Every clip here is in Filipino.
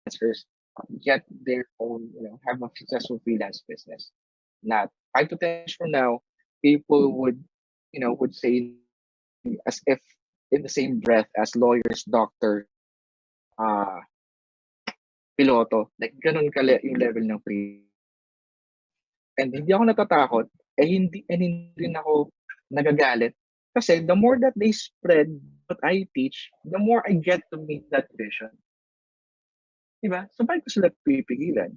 freelancers get their own, have a successful freelance business. Not 5 to 10 years from now, people would say as if in the same breath as lawyers, doctors, uh, piloto, like ganun yung level ng freelance. And hindi ako natatakot, hindi rin ako nagagalit. Kasi the more that they spread what I teach, the more I get to meet that vision. Diba? So, bakit ko sila pipigilan?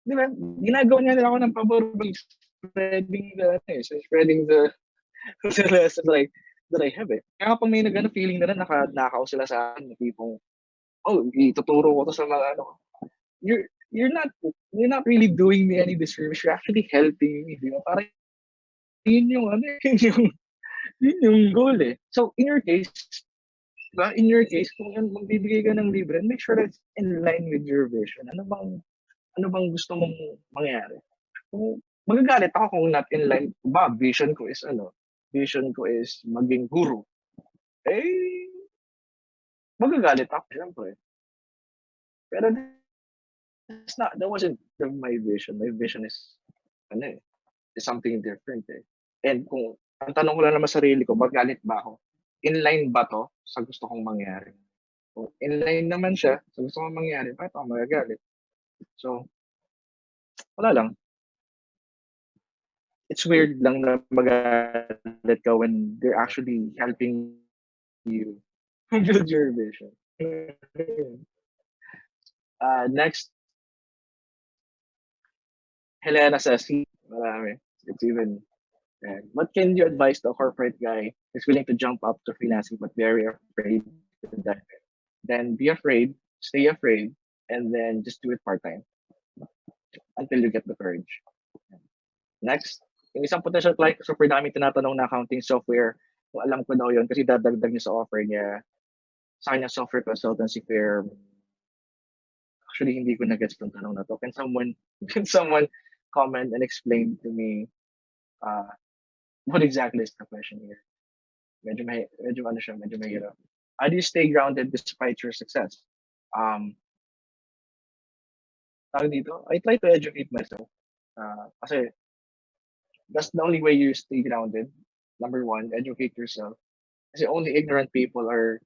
Diba? Ginagawa niya nila ako ng pabor by spreading the lessons that I have eh. Kaya kapag may feeling na nakakaw sila sa akin, na tipong, oh, ituturo ko to sa mga you're you're not you're not really doing me any disservice. You're actually helping me, di ba? Parang yun yung yun yung goal eh. So in your case, diba? In your case, kung magbibigay ka ng libre, make sure that it's in line with your vision. Ano bang gusto mong mangyari? Kung magagalit ako kung not in line, vision ko is maging guru. Eh, magagalit ako, syempre. Pero that wasn't my vision. My vision is, is something different eh. And kung ang tanong ko lang naman sarili ko, magalit ba ako? In line ba to sa gusto kong mangyari? Kung in line naman siya sa gusto kong mangyari, bakit ako magagalit? So, wala lang. It's weird lang na magalit ka when they're actually helping you build your vision. Next, Helena says, marami. It's even, what can you advise the corporate guy who's willing to jump up to freelancing but very afraid to dive in? Then be afraid, stay afraid, and then just do it part-time until you get the courage. Next, yung isang potential client, super daming tinatanong na accounting software. Kung alam ko daw yun kasi dadagdag niya sa offer niya sa kanya software consultancy firm. Actually, hindi ko na-gets yung tanong na to. Can someone comment and explain to me uh, what exactly is the question here? Medyo mahirap. How do you stay grounded despite your success? Um, Tawag dito, I try to educate myself. Kasi that's the only way you stay grounded. Number one, educate yourself. Kasi only ignorant people are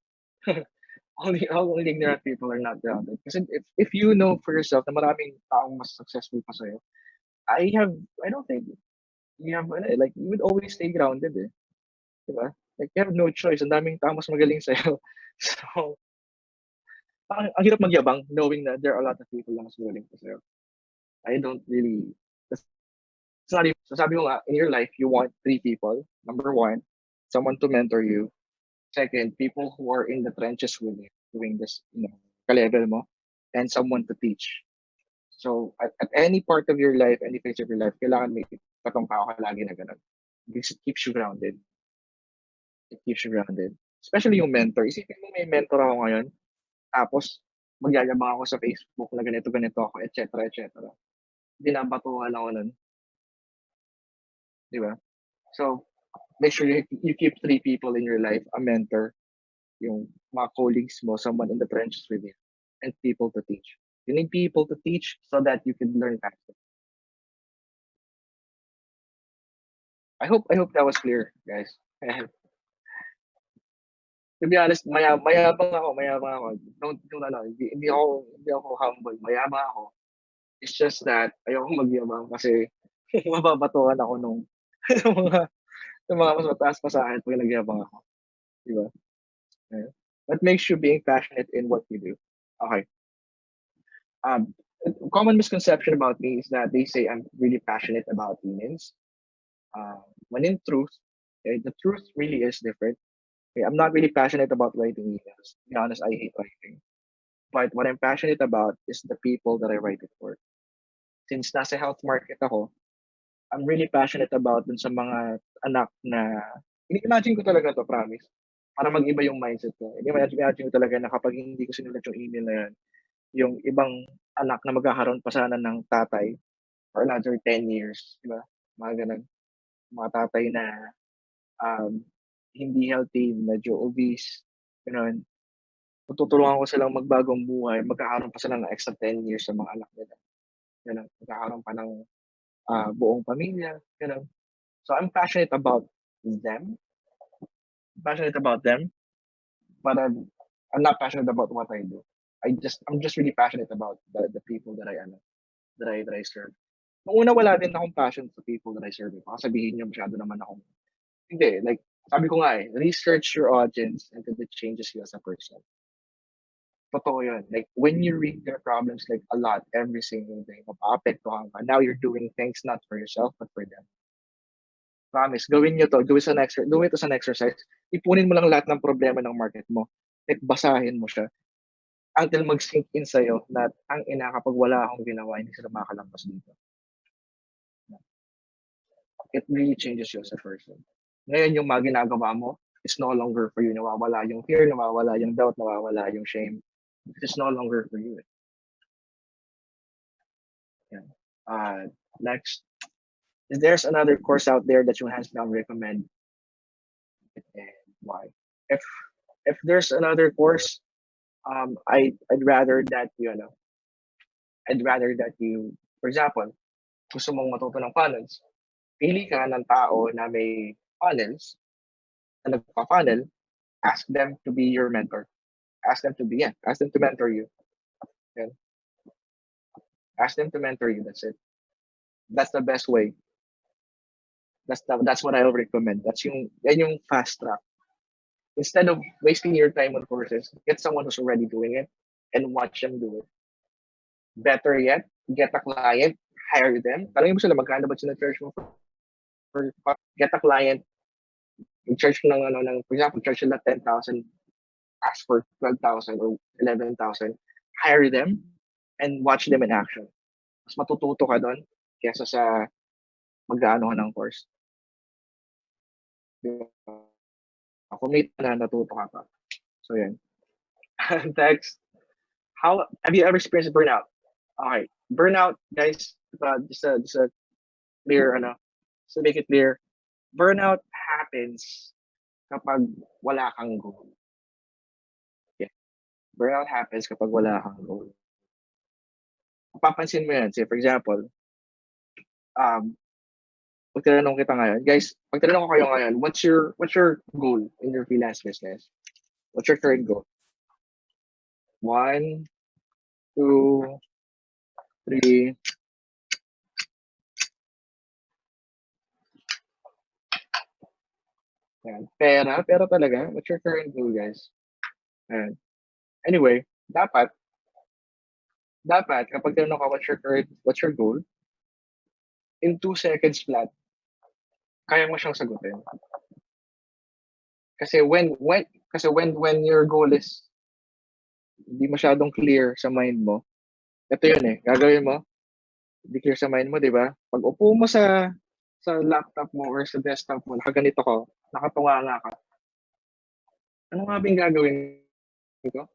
only ignorant people are not grounded. Kasi if you know for yourself na maraming taong mas successful pa sa'yo, I don't think you have, like, you would always stay grounded eh. Diba? Like, you have no choice. Ang daming tao mas magaling sa'yo. So, ang hirap magyabang knowing that there are a lot of people na mas magaling pa sa'yo. I don't really, that's not even, so sabi ko nga, in your life, you want 3 people. Number one, someone to mentor you. Second, people who are in the trenches with you, doing this, ka-level mo. And someone to teach. So, at any part of your life, any phase of your life, kailangan may katong tao ka lagi na ganun. Because it keeps you grounded. It keeps you grounded. Especially yung mentor. Isipin mo may mentor ako ngayon, tapos magyayabang ako sa Facebook na ganito, ganito ako, etc. etc. Binabatuhan ako nun, di ba? So, make sure you keep 3 people in your life, a mentor, yung mga colleagues mo, someone in the trenches with you, and people to teach. You need people to teach so that you can learn faster. I hope that was clear, guys. To be honest, mayabang ako. Don't hindi ako humble. Mayabang ako. It's just that ayoko magyabang kasi mababatuhan ako nung ng mga mas mataas pa sa akin pag nagyabang ako, 'di ba? Yeah. What makes you being passionate in what you do? Okay. Um, Common misconception about me is that they say I'm really passionate about emails. When in truth, the truth really is different. Okay, I'm not really passionate about writing emails. To be honest, I hate writing. But what I'm passionate about is the people that I write it for. Since nasa health market ako, I'm really passionate about dun sa mga anak na ini-imagine ko talaga 'to, promise. Para mag-iba yung mindset ko. Ini-imagine ko talaga na kapag hindi ko sinulat yung email na yan, yung ibang anak na magkakaroon pa sana ng tatay for another 10 years, 'di ba? Mga gano'n. Mga tatay na, um, hindi healthy, medyo obese, gano'n. Tutulungan ko silang magbagong buhay, magkakaroon pa sila ng extra 10 years sa mga anak nila, gano'n. Magkakaroon pa ng, buong pamilya, gano'n. So, passionate about them, but I'm not passionate about what I do. I'm just really passionate about the people that I ano, that I serve. Nung una wala din akong passion sa people that I serve, eh, baka sabihin niyo masyado naman akong hindi, like sabi ko nga, eh, research your audience until it changes you as a person. Totoo yun. Like, when you read their problems like a lot every single day, mapaapektuhan ka. Now you're doing things not for yourself, but for them. Promise, gawin niyo 'to, gawin ito as an exercise. Ipunin mo lang lahat ng problema ng market mo. Like, basahin mo siya until mag-sink in sa'yo na, "Tang-ina, kapag wala akong ginawa, hindi sila makakalagpas dito." It really changes you as a person. Ngayon yung mga ginagawa mo, it's no longer for you. Nawawala yung fear, nawawala yung doubt, nawawala yung shame. It's no longer for you, eh. Yan. Next, if there's another course out there that you hands down recommend, and why? If if there's another course, I'd rather that you know, I'd rather that you, for example, gusto mong matuto ng funnels, pili ka ng tao na may funnels, na nagpa-funnel, ask them to be your mentor. Ask them to mentor you. Yan. Ask them to mentor you. That's it. That's the best way. That's what I would recommend. Yan yung fast track. Instead of wasting your time on courses, get someone who's already doing it and watch them do it. Better yet, get a client, hire them. Tanungin mo sila magkano ba charge mo for get a client, i-charge ng ano ng for example, charge sila 10,000, ask for 12,000 or 11,000. Hire them and watch them in action. Mas matututo ka doon kaysa sa mag-aano ka ng course. Di ba? Kumita na, natuto ka pa. So yan. Next, how have you ever experienced burnout? Okay, burnout, guys. Just a clear, ano, to make it clear, burnout happens kapag wala kang goal. Yeah, burnout happens kapag wala kang goal. Mapapansin mo yan. Say, for example, um, pag tinanong kita ngayon, guys, pag tinanong ko kayo ngayon, what's your goal in your freelance business? What's your current goal? One, two, three. Yan. Pera talaga. What's your current goal, guys? Ayan. Anyway, dapat kapag tinanong ka what's your goal, in 2 seconds flat, kaya mo siyang sagutin. Kasi when your goal is hindi masyadong clear sa mind mo, ito yun eh, gagawin mo, hindi clear sa mind mo, di ba? Pag upo mo sa laptop mo or sa desktop mo, nakaganito ka, nakatunganga ka, ano nga ba yung gagawin ko?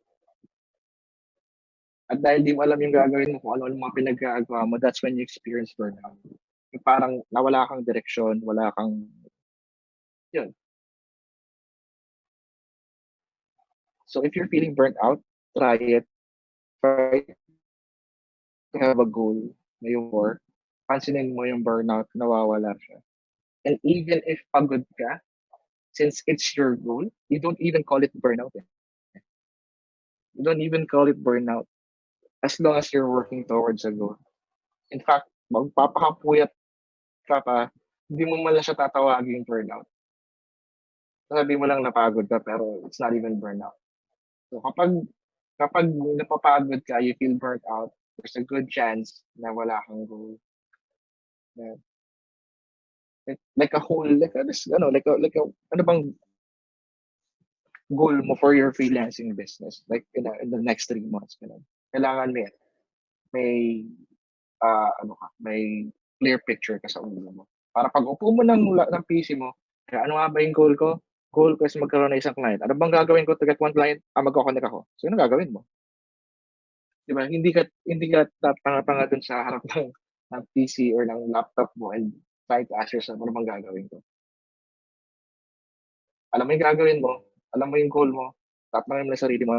At dahil di mo alam yung gagawin mo, kung ano ang mga pinaggagawa mo, that's when you experience burnout. Yung parang nawala kang direksyon, wala kang, yun. So if you're feeling burnt out, try it. Try to have a goal na yung more. Pansinin mo yung burnout, nawawala siya. And even if pagod ka, since it's your goal, you don't even call it burnout. Eh. You don't even call it burnout as long as you're working towards a goal. In fact, magpapakapuyat ka pa, hindi mo man lang siya tatawagin burnout. Sabi mo lang napagod ka pero it's not even burnout. So kapag napapagod ka, you feel burnt out, there's a good chance na wala kang goal. Na, like a whole, like a, this, ano, like a, ano bang goal mo for your freelancing business? Like in the next 3 months, ganun. Kailangan may may clear picture ka sa ulo mo. Para pag upo mo ng PC mo, ano nga ba yung goal ko? Goal ko is magkaroon ng isang client. Ano bang gagawin ko to get one client? Magko-connect ako. So, ano gagawin mo? 'Di ba? Hindi ka tanga-tanga dun sa harap ng PC or ng laptop mo and try to ask yourself, ano bang gagawin ko? Alam mo yung gagawin mo, alam mo yung goal mo, tatanungin mo yung sarili mo,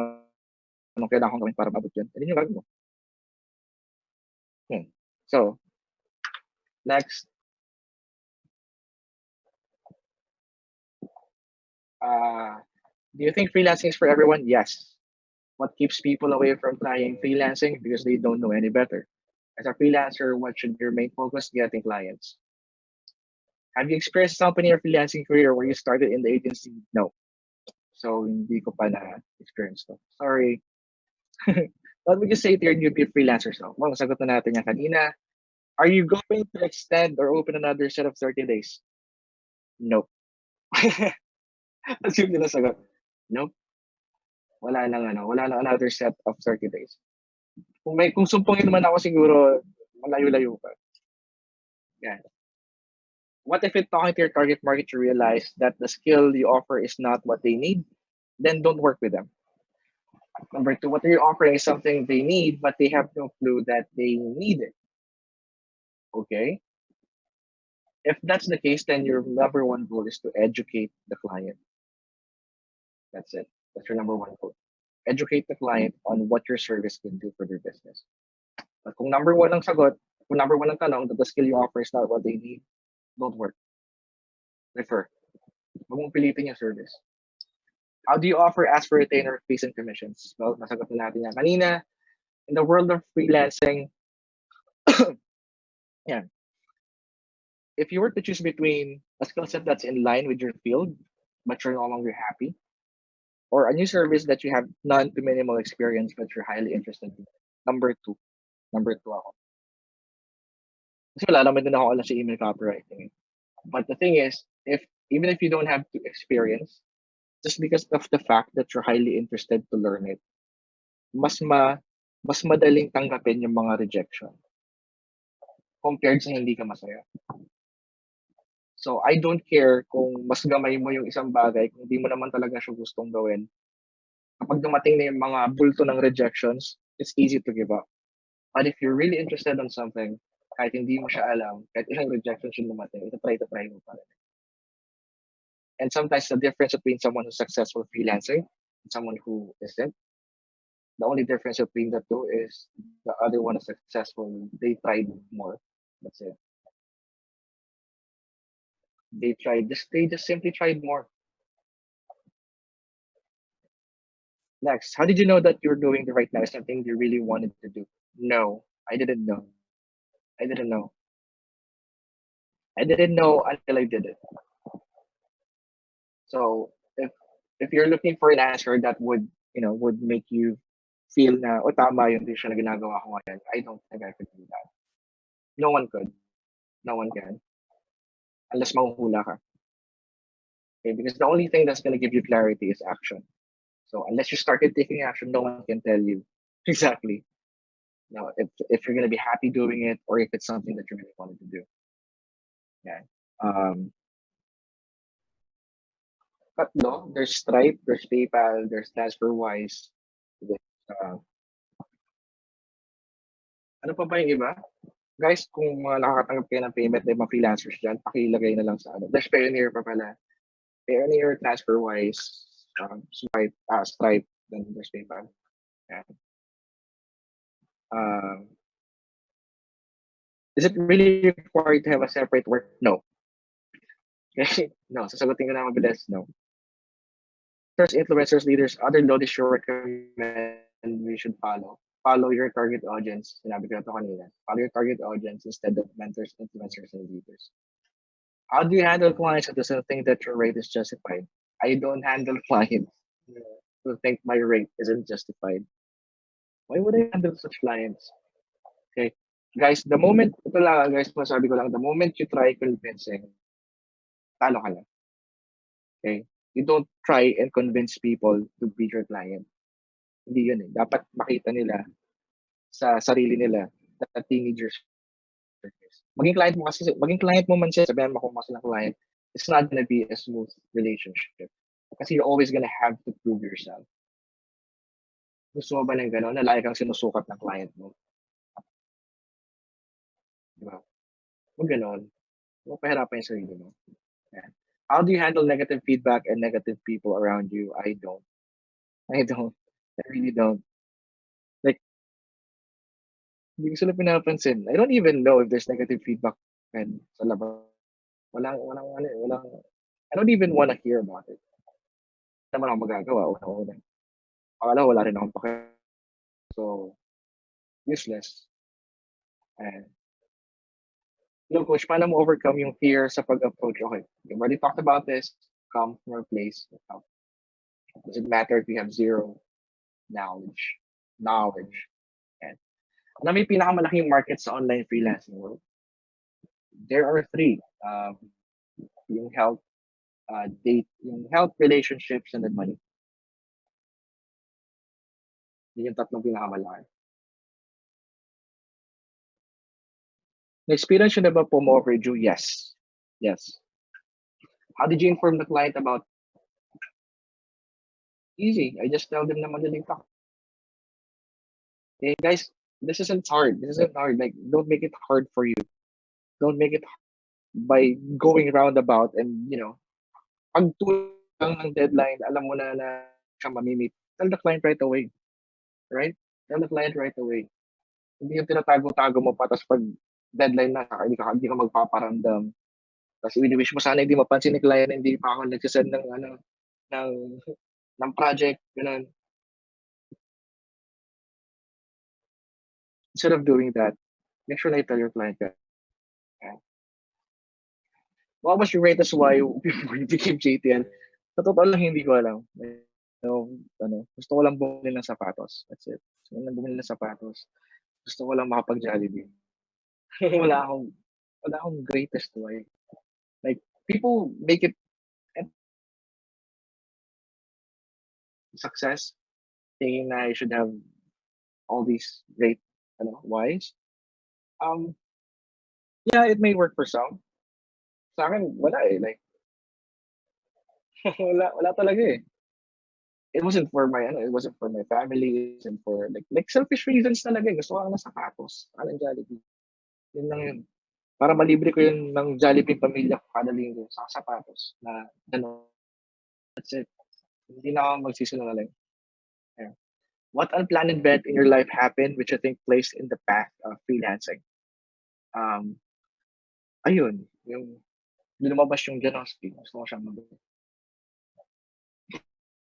anong kailangan kong gawin para maabot yun, and then yung gagawin mo. Hmm. So, next, uh, do you think freelancing is for everyone? Yes. What keeps people away from trying freelancing? Because they don't know any better. As a freelancer, what should be your main focus? Getting clients. Have you experienced a company or freelancing career where you started in the agency? No. So, hindi ko pa na-experience to. Sorry. What would you say to your newbie freelancers? So, well, sagot na natin yan kanina. Are you going to extend or open another set of 30 days? Nope. That's yung sagot. Nope. Wala nang another set of 30 days. Kung sumpungin naman ako siguro, malayo-layo pa. Yeah. What if in talking to your target market you realize that the skill you offer is not what they need? Then don't work with them. Number two, what you're offering is something they need, but they have no clue that they need it. Okay? If that's the case, then your number one goal is to educate the client. That's it. That's your number one goal. Educate the client on what your service can do for their business. But kung number one ang sagot, kung number one ang tanong that the skill you offer is not what they need, don't work. Refer. Huwag mong pilitin yung service. How do you offer as for retainer fees and commissions? Well, nasagot na natin yan kanina. In the world of freelancing, yeah, if you were to choose between a skill set that's in line with your field, but you're no longer happy, or a new service that you have none to minimal experience, but you're highly interested in, number two. Number two ako. Kasi wala naman din ako alam sa email copywriting. But the thing is, even if you don't have to experience, just because of the fact that you're highly interested to learn it, mas madaling tanggapin yung mga rejection compared sa hindi ka masaya. So, I don't care kung mas gamay mo yung isang bagay, kung di mo naman talaga siya gustong gawin. Kapag dumating na yung mga bulto ng rejections, it's easy to give up. But if you're really interested on something, kahit hindi mo siya alam, kahit ilang rejections yung dumating, try mo pa rin. And sometimes the difference between someone who's successful freelancing and someone who isn't, the only difference between the two is the other one is successful. They tried more. That's it. They just simply tried more. Next, how did you know that you're doing the right now? Something you really wanted to do? No, I didn't know. I didn't know. I didn't know until I did it. So if you're looking for an answer that would make you feel na tama yung decision na ginagawa ko ngayon, I don't think I could do that. No one could. No one can. Unless mahuhula ka. Okay, because the only thing that's going to give you clarity is action. So unless you started taking action, no one can tell you exactly if you're going to be happy doing it or if it's something that you really wanted to do. Yeah. Tatlo, there's Stripe, there's PayPal, there's TransferWise. Uh, ano pa ba yung iba? Guys, kung nakakatanggap kayo ng payment na mga freelancers dyan, pakilagay na lang sa There's Payoneer pa pala. Payoneer, TransferWise, Stripe, then there's PayPal. Yeah. Is it really required to have a separate work? No. No, sasagutin ko na mabilis, no. First, influencers, leaders, other loaded you recommend we should follow. Follow your target audience. Sinabi ko na ito kanina. Follow your target audience instead of mentors, influencers, and leaders. How do you handle clients who doesn't think that your rate is justified? I don't handle clients who think my rate isn't justified. Why would I handle such clients? Okay. Guys, the moment you try convincing, talo ka na. Okay? You don't try and convince people to be your client. Hindi yun eh. Dapat makita nila sa sarili nila that they need your service. Maging client mo man siya, sabihan mo kung silang client, it's not gonna be a smooth relationship. Kasi you're always gonna have to prove yourself. Gusto mo ba ng gano'n na lagi kang sinusukat ng client mo? Diba? Huwag gano'n. Huwag pahirapan yung sarili mo. Yeah. How do you handle negative feedback and negative people around you? I don't. I really don't. Hindi ko sila pinapansin. I don't even know if there's negative feedback and sa labas. Walang ano, walang I don't even wanna hear about it. Wala naman akong magagawa, unang-una. Pangalawa, wala rin akong so, useless. And coach, paano mo overcome yung fear sa pag-approach? Okay, we've already talked about this. Come from a place of help. Doesn't matter if you have zero knowledge. Knowledge. And alam mo yung pinakamalaking market sa online freelancing world? There are three. Yung health, yung health, relationships, and then money. Yun yung tatlong pinakamalaki. Na-experience nyo na ba po overdue? Yes. Yes. How did you inform the client about? Easy. I just tell them na madaling talk. Okay, guys, this isn't hard. This isn't hard. Like, don't make it hard for you. Don't make it by going roundabout and, pag lang ng deadline, alam mo na siya mamimit. Tell the client right away. Right? Tell the client right away. Hindi yung tinatago-tago mo pa, tapos pag deadline na, hindi ka magpaparamdam. Tapos wish mo sana hindi mapansin ni client na hindi pa ako nagsisend ng, ng project, ganun. Instead of doing that, make sure na you tell your client that. Yeah. What was your rate as why before you became JTN? Sa totoo lang, hindi ko alam. Gusto ko lang bumili ng sapatos. That's it. Gusto ko lang bumili ng sapatos. Gusto ko lang makapag-Jollibee. wala akong, wala akong greatest why. Like, people make it success thinking na I should have all these great whys. Yeah, it may work for some. Sa akin, wala eh. Like, wala talaga eh. It wasn't for it wasn't for my family, it wasn't for like selfish reasons talaga eh. Gusto ko lang ng sapatos, ng Jollibee. Yun lang yun. Para malibre ko yun ng Jollibee pamilya ko kada linggo sa sapatos na That's it. Hindi na ako magsisinungaling. Yeah. What unplanned event in your life happened which you think plays in the path of freelancing? Um, ayun, yung lumabas yung Janoski. Gusto ko siyang mabili.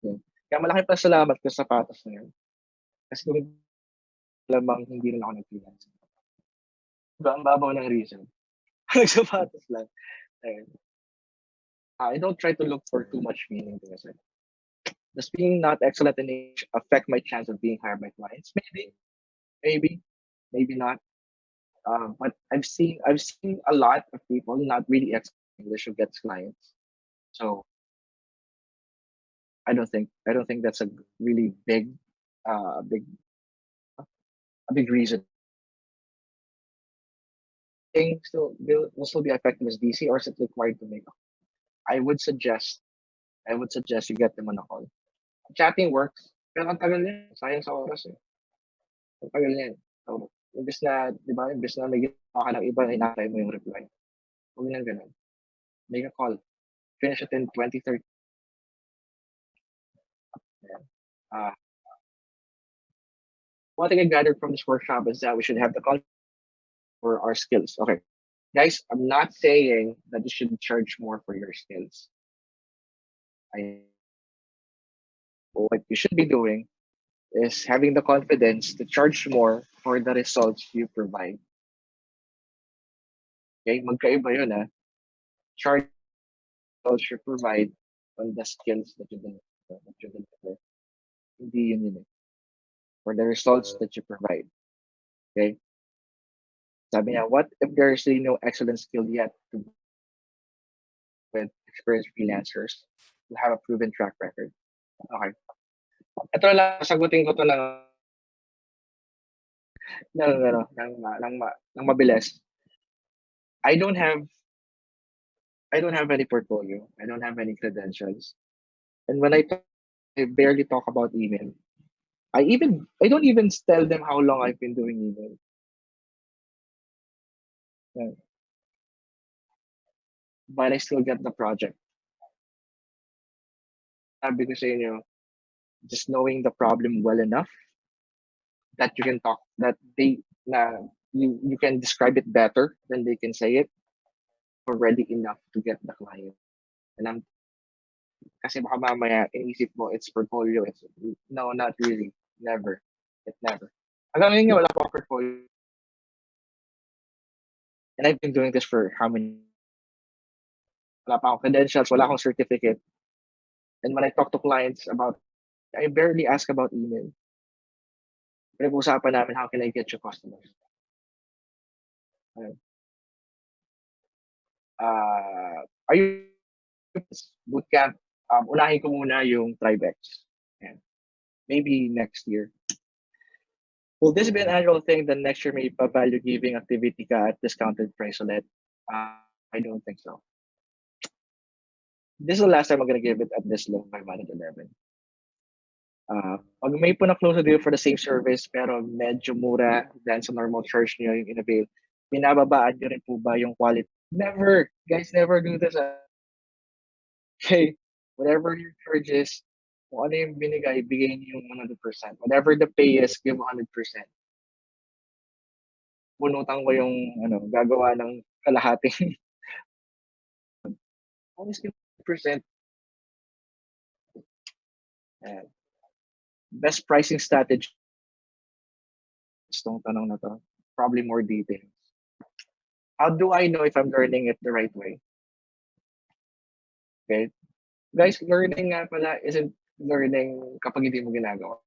Yun. Kaya malaki pasalamat ko sa sapatos na yun. Kasi kung lamang hindi rin ako nag-freelance. Diba, ang babaw ng reason. Nagsapatos lang. Ayun. I don't try to look for too much meaning to it. Does being not excellent in English affect my chance of being hired by clients? Maybe not. But I've seen a lot of people not really excellent in English who gets clients. So I don't think that's a really big reason. Thing still will still be effective as DC, or is it required to make? I would suggest I would suggest you get them on a call. Chatting works, pero ang tagal niyan, sayang sa oras eh. Ang tagal niyan. So, imbes na, di ba, imbes na may ginawa ka ng iba, inaantay mo yung reply. Huwag nang ganun. Make a call. Finish it in 20, 30. Ayan. One thing I gathered from this workshop is that we should have the call for our skills. Okay. Guys, I'm not saying that you should charge more for your skills. What you should be doing is having the confidence to charge more for the results you provide. Okay, magkaiba yun Charge results you provide on the skills that you deliver. Hindi yun for the results that you provide. Okay? Sabi niya, what if there's really no excellent skill yet to with experienced freelancers who have a proven track record? Okay. Ito lang, sagutin ko to ng mabilis. I don't have any portfolio. I don't have any credentials. And when I barely talk about email. I don't even tell them how long I've been doing email. Yeah. But I still get the project. Sabi ko sa inyo, just knowing the problem well enough that you can talk, that na you can describe it better than they can say it already enough to get the client. And I'm kasi baka mamaya iniisip mo it's portfolio, it's no, not really. Never. It never. Hanggang ngayon nga wala pa akong portfolio. And I've been doing this for how many wala pa akong credentials, wala akong certificate. And when I talk to clients about I barely ask about email. Pinag-uusapan namin how can I get you customers. Ayun. Are you bootcamp? Unahin ko muna yung TribeX. Ayan. Maybe next year. Will this be an annual thing? Then next year may pa-value giving activity ka at discounted price ulit? I don't think so. This is the last time I'm gonna give it at this low, 511. Pag may po na-close na deal for the same service pero medyo mura than sa normal charge niyo yung in-avail, binababaan niyo rin po ba yung quality? Never! Guys, never do this. Okay, whatever your charge is, kung ano yung binigay, bigay niyo yung 100%. Whatever the pay is, give 100%. Bunutan ko yung gagawa ng kalahating. Always give 100%. Best pricing strategy. Itong tanong na to. Probably more details. How do I know if I'm learning it the right way? Okay. Guys, learning nga pala isn't learning kapag hindi mo ginagawa.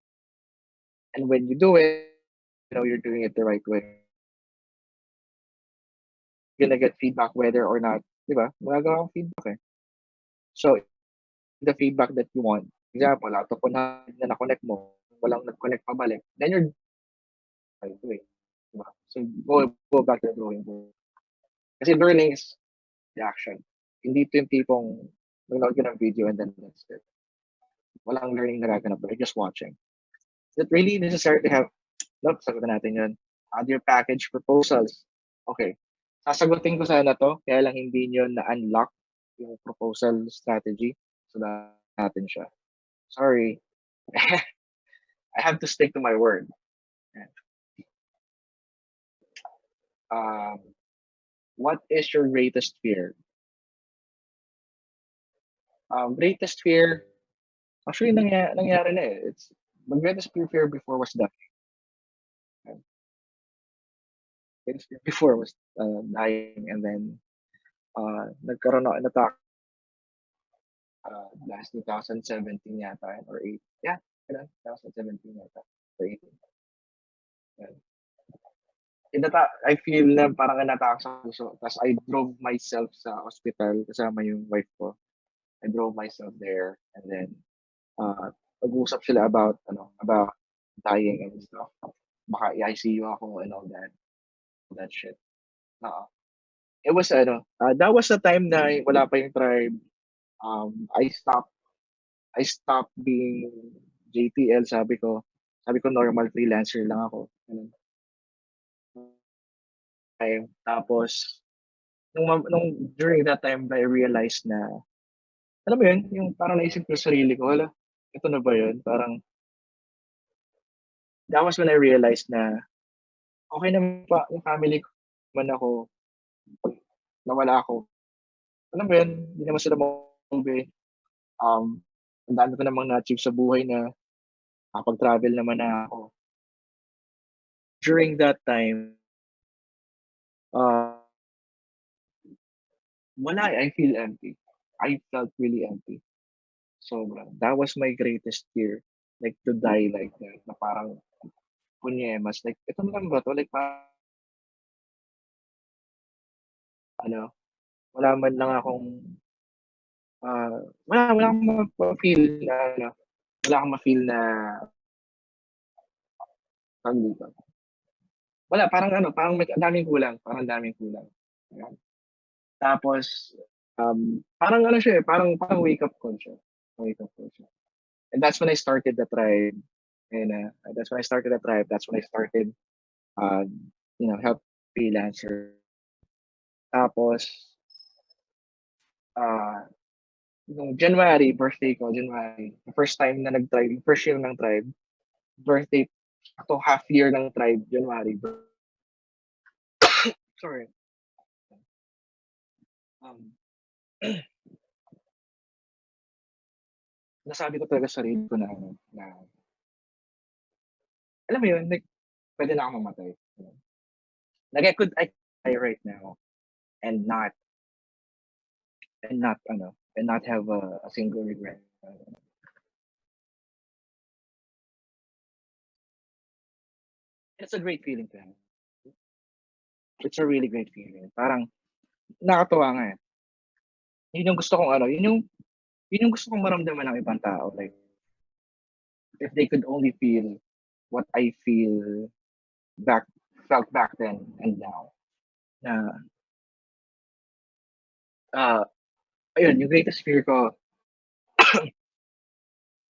And when you do it, you know you're doing it the right way. You're gonna get feedback whether or not, di ba? Magagawa kang feedback eh. So, the feedback that you want. Example, out of 100 na na-connect mo, walang nag-connect pabalik, then you're right way. Diba? So, go back to the drawing board. Kasi learning is the action. Hindi ito yung tipong nanonood ka ng video and then that's it. Walang learning na gaganap, but you're just watching. Is it really necessary to have, sagutin natin yun. Add your package proposals. Okay. Sasagutin ko sana to, kaya lang hindi nyo na-unlock yung proposal strategy. So, natin siya. Sorry. I have to stick to my word. What is your greatest fear? Greatest fear, actually nangyari na eh. My greatest fear before was dying. Greatest fear before was dying, and then nagkaroon ako na-attack last 2017 yata or 8. Yeah, 2017 yata or 18. I feel na parang na-attack sa puso. Tapos I drove myself sa hospital kasama yung wife ko. I drove myself there, and then nag-usap sila about dying and stuff. Baka i-ICU ako and all that shit. It was that was the time na wala pa yung tribe. I stopped being JTL, sabi ko normal freelancer lang ako. Tapos nung during that time I realized na alam mo yun, yung parang naisip ko sa sarili ko, hala, ito na ba yun? Parang that was when I realized na okay naman pa yung family ko man ako pag nawala ako. Alam mo yun, hindi naman sila maube. Ang dami ko namang na-achieve sa buhay na nakapag-travel naman na ako. During that time, wala I feel empty. I felt really empty. Sobra. That was my greatest fear. Like to die like that. Na parang kunyemas. Like, ito na lang ba to? Like, wala man lang akong wala akong ma-feel na wala akong ma-feel na tawag dito. Wala, parang parang ang daming kulang, Ayan. Tapos parang siya eh, parang wake up call siya. And that's when I started the tribe. And that's when I started help freelancer. Tapos nung January, birthday ko, the first time na nag-tribe, first year ng tribe, birthday, half year ng tribe, January, sorry, um, nasabi ko talaga sa sarili ko na ano, na alam mo yun, like puwede na akong mamatay, gano'n. Like I could die right now and not and not have a single regret. It's a great feeling to have. It's a really great feeling. Parang nakakatuwa nga, eh. Yun yung gusto kong ano, yun yung gusto kong maramdaman ng ibang tao, like if they could only feel what I back felt back then and now na, ah, ayun yung greatest fear ko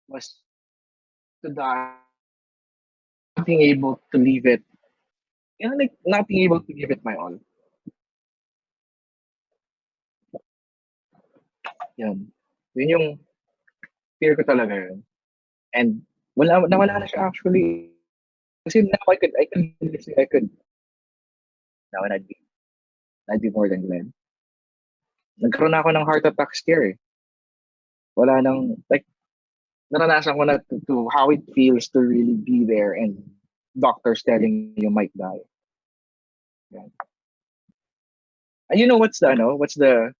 was to die, not being able to leave it, like not being able to give it my all. Yun. Yun yung fear ko talaga yun. And nawala na siya actually. Kasi now I could now and I'd be more than glad. Nagkaroon na ako ng heart attack scare, eh. Wala nang like naranasan ko na to how it feels to really be there and doctors telling you might die. Yan. And you know what's the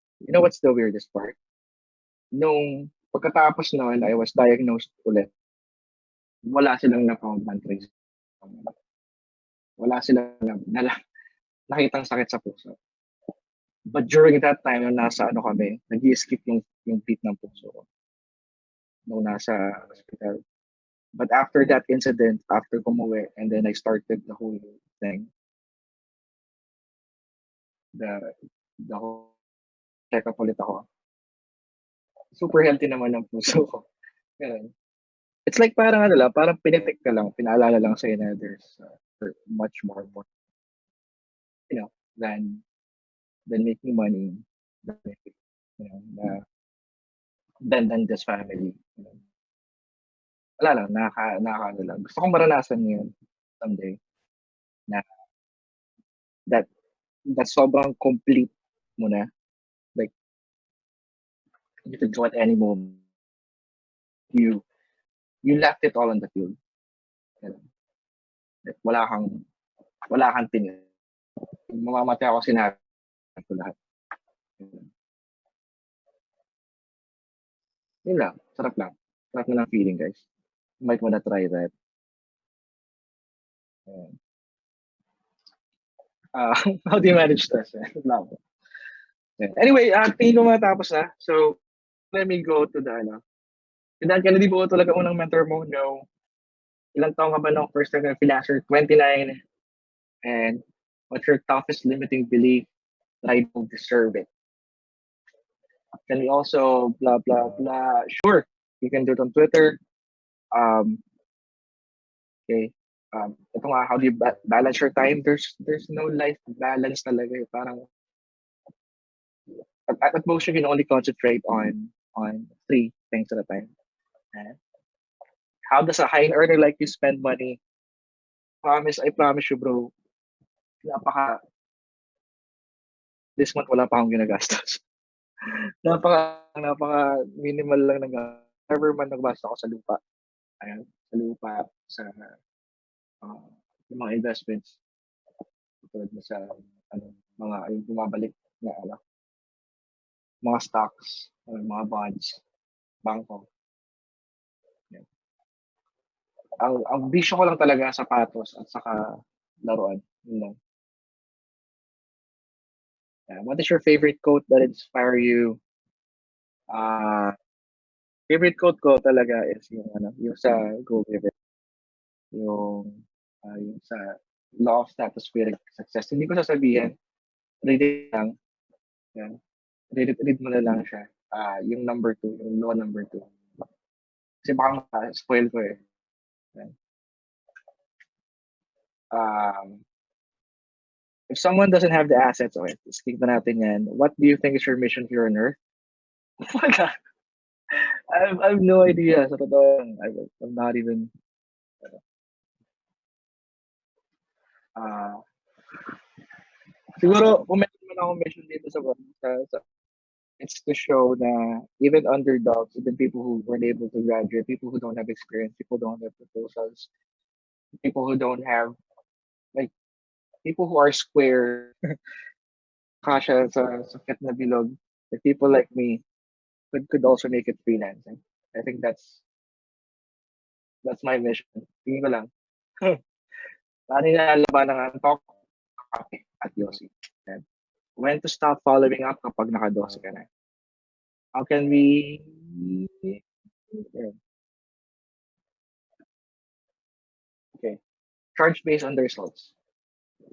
weirdest part? Nung pagkatapos nun, I was diagnosed ulit, wala silang na-found man trace. Wala silang nakitang sakit sa puso. But during that time nung nasa ano kami, nag-i-skip yung beat ng puso ko nung nasa hospital. But after that incident, after ko umuwi and then I started the whole thing, the the whole check-up ulit ako, super healthy naman ng puso ko, gano'n. It's like parang ano lang, parang pinitik ka lang, pinaalala lang sa'yo na there's, much more important, you know, than making money, than making, na than just family, you know. Wala lang, nakakaano lang. Gusto kong maranasan 'yun someday na that that sobrang complete mo na, like you could go at any moment. You you left it all on the field, gano'n. Like wala kang tinira. Kung mamamatay ako sinabi ko lahat, gano'n. 'Yun lang, sarap lang. Sarap na ng feeling guys. You might wanna try that. Ayan. How do you manage stress? Love. Anyway, tingin ko matapos na. So, let me go to the ano, si Dan Kennedy ba talaga unang mentor mo? No. Ilang taon ka ba nung first time na finasher? 29. And what's your toughest limiting belief that I don't deserve it? Can we also blah blah blah? Sure, you can do it on Twitter. Um, okay. Ito nga, how do you balance your time? There's no life balance talaga. Eh. Parang at most you can only concentrate on three things at a time. And how does a high earner like you spend money? I promise you, bro. Napaka this month wala pa akong ginagastos. Napaka minimal lang ng never man nagbasta ako sa lupa. Ayan, sa lupa, sa uh, yung mga investments tulad na sa ano, mga yung bumabalik na ano, mga stocks, mga bonds, bangko. Yan. Ang bisyo ko lang talaga sapatos at saka laruan. Yun lang. What is your favorite quote that inspire you? Uh, favorite quote ko talaga is yung ano, yung sa Go Give It, yung sa Law of Stratospheric Success. Hindi ko sasabihin, read it lang. Yan. Read mo na lang siya. Yung number 2, yung law number 2. Kasi baka spoil ko eh. Yan. Um, if someone doesn't have the assets, okay, skip na natin yan. What do you think is your mission here on Earth? Oh my God. I have no idea. Sa totoo lang. I'm not even, uh, Siguro kung meron man akong mission dito sa it's to show na even underdogs, even people who weren't able to graduate, people who don't have experience, people who don't have proposals, people who don't have like people who are square, kasha sa fit na bilog, like people like me could also make it freelancing. I think that's my mission. Tingin ko lang. Paano nilalaban ng talk copy at Yossi. And when to stop following up kapag nakadose ka na. How can we yeah, okay. Charge based on the results.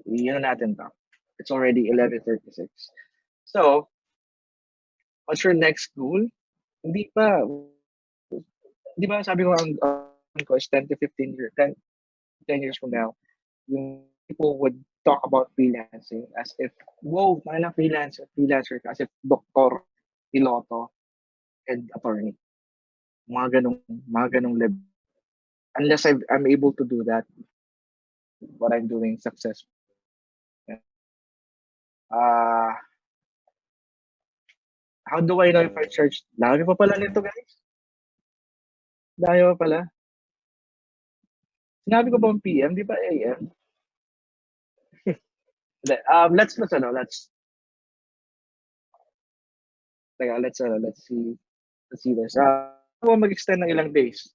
Yun na natin to. It's already 11:36. So, what's your next goal? Hindi pa. Di ba sabi ko ang ko is 10 to 15 years, 10 years from now, yung people would talk about freelancing as if, wow, na freelancer ka, as if doktor, piloto, and attorney. Mga ganong level. Unless I'm able to do that, what I'm doing successful. Uh, how do I know if I search? Dami pa pala nito, guys. Dami pa pala. Sinabi ko bang PM? Di ba AM? Let's teka, let's see this. Mag-extend ng ilang days.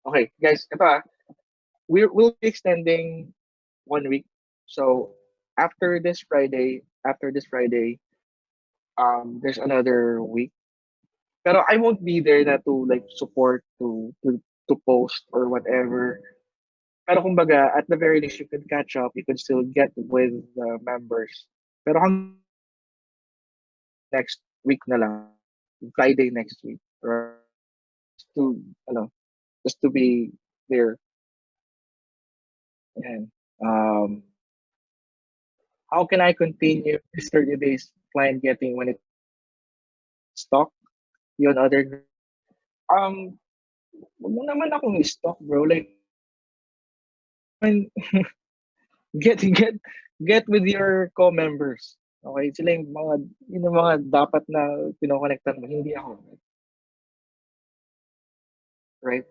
Okay, guys, ito we'll be extending 1 week. So after this Friday, there's another week. Pero I won't be there na to like support to post or whatever. Pero kumbaga, at the very least, you could catch up. You could still get with the members. Pero next week na lang, Friday next week, or to, ano, just to be there. And how can I continue this 30 days client getting when it's stock? Yun, other, um, wag mo naman akong stock, bro. Like, when, get with your co-members. Okay, sila yung mga dapat na kinoconnectan mo, hindi ako. Right?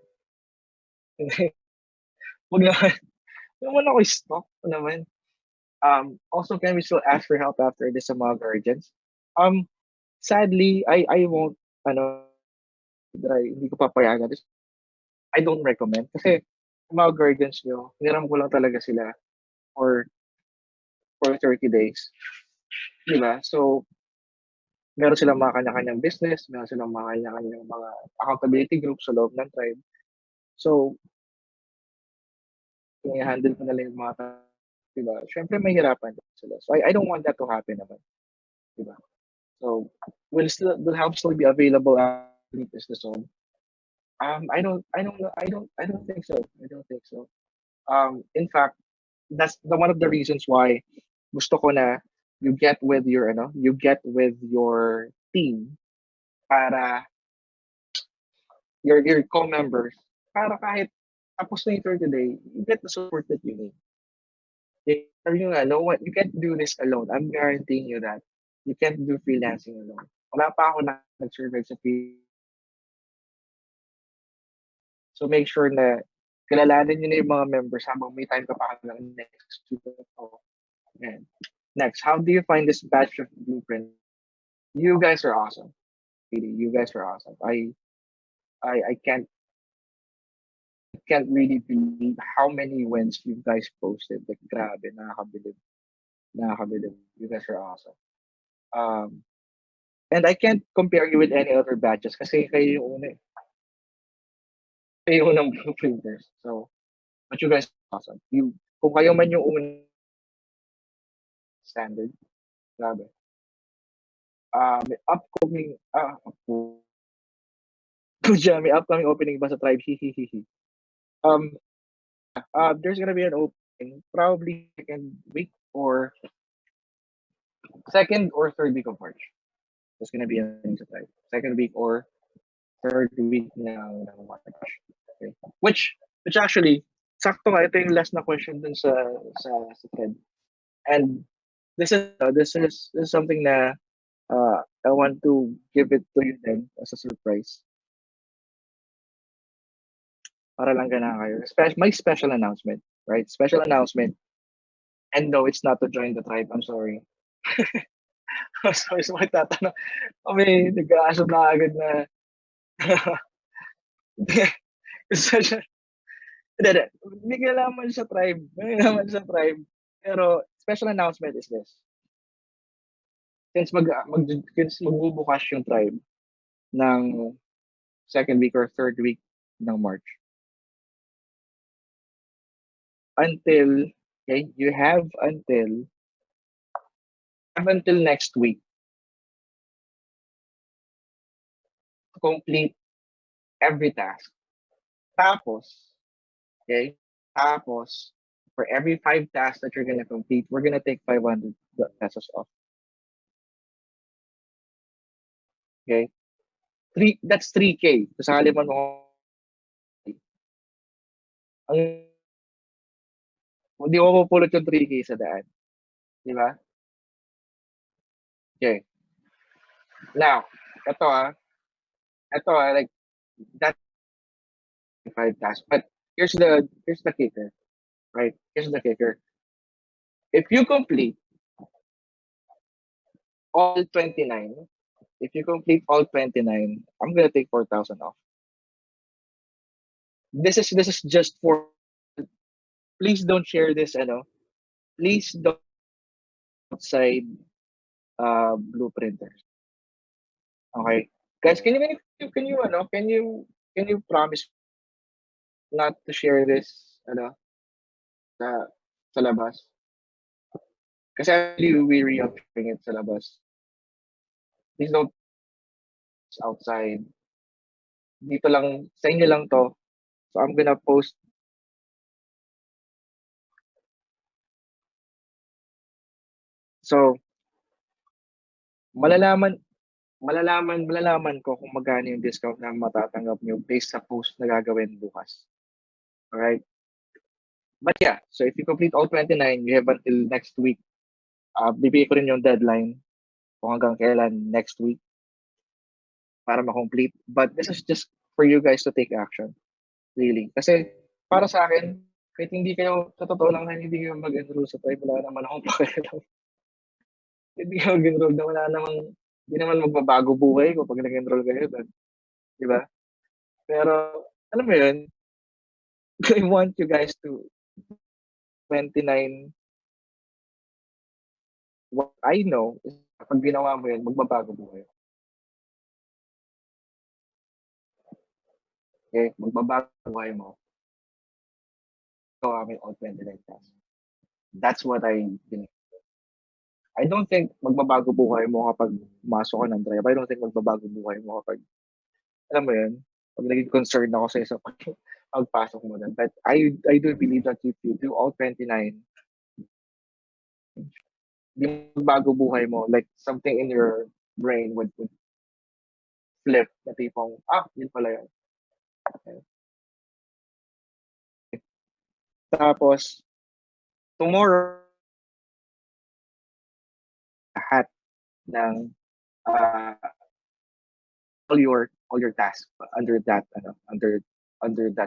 Wag naman, wag naman ako stock naman. Also, can we still ask for help after this sa mga guardians? Sadly, I won't, hindi ko papayagan. I don't recommend. Kasi, yung mga guardians nyo, hiniram ko lang talaga sila for 30 days. Diba? So, meron silang mga kanya-kanyang business, meron silang mga kanya-kanyang mga accountability groups sa loob ng tribe. So, i-handle ko na lang yung mga diba? Syempre, mahirapan sila. So, I don't want that to happen naman. Diba? So, will help still be available after business zone. I don't think so. I don't think so. In fact, that's one of the reasons why gusto ko na you get with your team para your co-members para kahit tapos na yung 30 day, you get the support that you need. Sabi nyo nga, no one, you can't do this alone. I'm guaranteeing you that. You can't do freelancing alone. Wala pa ako nag-survive sa freelancing. So make sure na kilalanin nyo na yung mga members habang may time ka pa ng next week. And next, how do you find this batch of blueprint? You guys are awesome. Really, you guys are awesome. I can't really believe how many wins you guys posted. Like, grabe, nakakabilib. Nakakabilib. You guys are awesome. And I can't compare you with any other batches kasi kayo yung una eh. Kayo yung unang blueprinters. So, but you guys are awesome. Kung kayo man yung unang standard, grabe. May upcoming, may upcoming opening ba sa tribe? Hihihihi. There's gonna be an opening probably second or third week of March. There's gonna be an opening sa tribe. Second week or third week ng March. Okay. Which actually, sakto nga, ito yung last na question dun sa thread. And this is something na I want to give it to you then as a surprise para lang ganahan kayo. May special announcement, right? Special announcement. And no, it's not to join the tribe. I'm sorry. So, magtatanong kami, nag-aasam na agad na special, hindi. May kinalaman sa tribe. May kinalaman sa tribe. Pero special announcement is this. Since since magbubukas yung tribe ng second week or third week ng March, until, okay, you have until next week to complete every task. Tapos, okay, tapos, for every 5 tasks that you're gonna complete, we're gonna take 500 pesos off. Okay? That's 3K. Kasali man mo, ang hindi mo mapupulot yung 3K sa daan. Di ba? Okay. Now, ito like, that's 5 tasks. But here's the kicker, right? Here's the kicker. If you complete all 29, I'm gonna take 4,000 off. This is just for, please don't share this, please don't outside blueprinters. Okay? Guys, can you promise not to share this sa sa labas? Kasi I'm really weary of sharing it sa labas. Please don't outside. Dito lang, sa inyo lang to. So I'm gonna post. So, malalaman malalaman ko kung magkano yung discount na matatanggap nyo based sa post na gagawin bukas. Alright? But yeah, so if you complete all 29, you have until next week. Bibigay ko rin yung deadline kung hanggang kailan next week para ma-complete. But this is just for you guys to take action. Really. Kasi para sa akin, kahit hindi kayo, sa totoo lang, hindi kayo mag-enroll sa tribe, wala naman akong pakialam. Hindi kayo mag-enroll na wala namang, hindi naman magbabago buhay ko pag nag-enroll kayo doon. Di ba? Pero, alam mo yun, I want you guys to 29, what I know is pag ginawa mo yun, magbabago buhay. Okay? Magbabago buhay mo. Gawa mo yung all 29 tasks. That's what I don't think magbabago buhay mo kapag pumasok ka ng drive. I don't think magbabago buhay mo kapag, alam mo yun, pag naging concerned ako sa isa pagpasok mo doon. But I do believe that if you do all 29, di magbago buhay mo. Like, something in your brain would flip na tipong, yun pala yun. Okay. Tapos, tomorrow, lahat ng all your tasks under that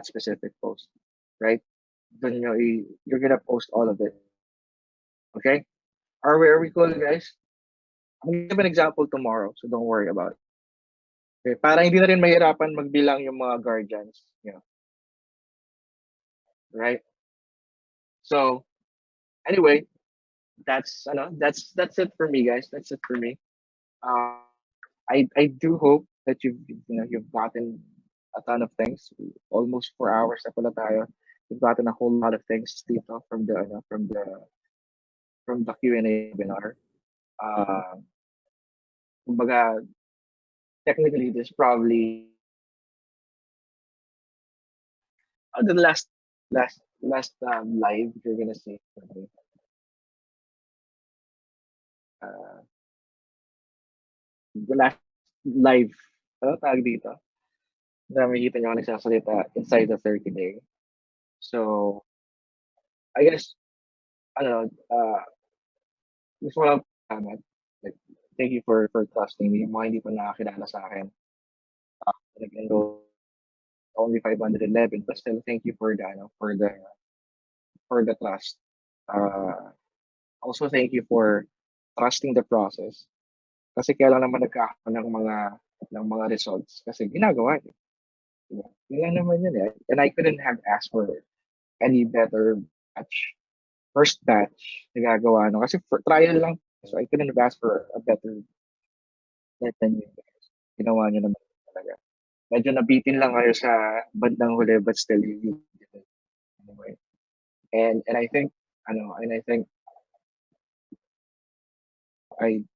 specific post, right? Then you're gonna post all of it. Okay? Are we cool, guys? I'm gonna give an example tomorrow, so don't worry about it. Okay, para hindi na rin mahirapan magbilang yung mga guardians, right? So, anyway, that's it for me, guys. That's it for me. I do hope that you've gotten a ton of things. Almost 4 hours na pala tayo. We've gotten a whole lot of things dito from the Q&A webinar. Kumbaga, technically, this probably the last live you're gonna see. The last live, ano tawag dito? Na makikita nyo ako nagsasalita inside the 30 day. So, I guess, I don't know, gusto ko lang salamat. Like, thank you for trusting me. Yung mga hindi pa nakakilala sa akin, nag-enroll only 511, but still thank you for the ano, for the trust. Also thank you for trusting the process. Kasi kaya lang naman nagkakaroon ng mga results kasi ginagawa niyo, 'di ba? Yun lang naman yun, eh. And I couldn't have asked for any better batch, first batch na gagawa no kasi for trial lang. So I couldn't have asked for a better than you guys. Ginawa niyo naman talaga. Medyo nabitin lang kayo sa bandang huli but still you did it anyway. And I think and I think I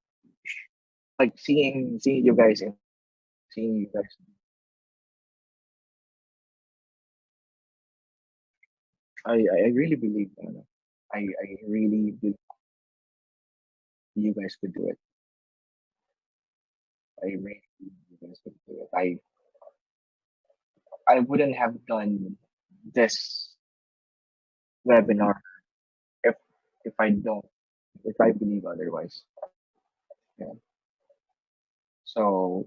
like seeing you guys and seeing you guys. I really believe I really believe you guys could do it. I really believe you guys could do it. I wouldn't have done this webinar if if I don't if I believe otherwise. Yeah. So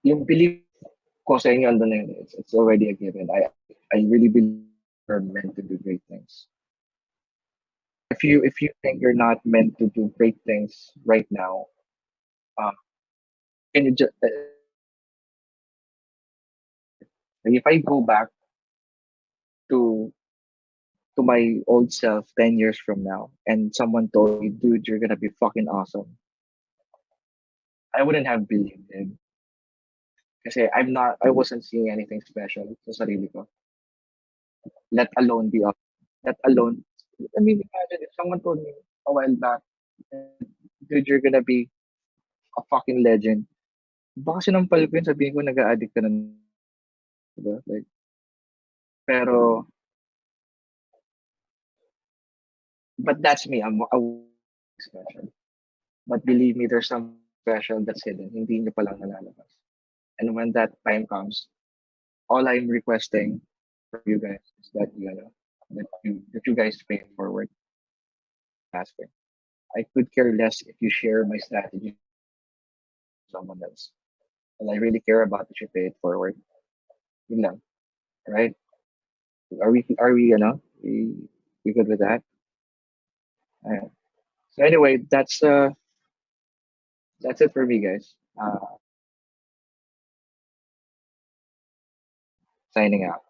yung belief ko sa inyo andun na yun. It's already a given. I really believe you're meant to do great things. If you think you're not meant to do great things right now, uh, can you just if I go back to my old self 10 years from now and someone told me, dude, you're gonna be fucking awesome, I wouldn't have believed him. Kasi I wasn't seeing anything special sa sarili ko. Let alone be awesome. Let alone, I mean, imagine if someone told me a while back, dude, you're gonna be a fucking legend. Baka sinampal ko yun, sabihin ko nag-a-addict ka na, diba? Like, pero, but that's me. I'm special. But believe me, there's some special that's hidden. Hindi nyo palang nalalabas. And when that time comes, all I'm requesting for you guys is that that you guys pay it forward. Asking. I could care less if you share my strategy with someone else. And I really care about that you pay it forward. Yun lang. Right? Are we we good with that? Alright. So anyway, that's it for me guys. Signing out.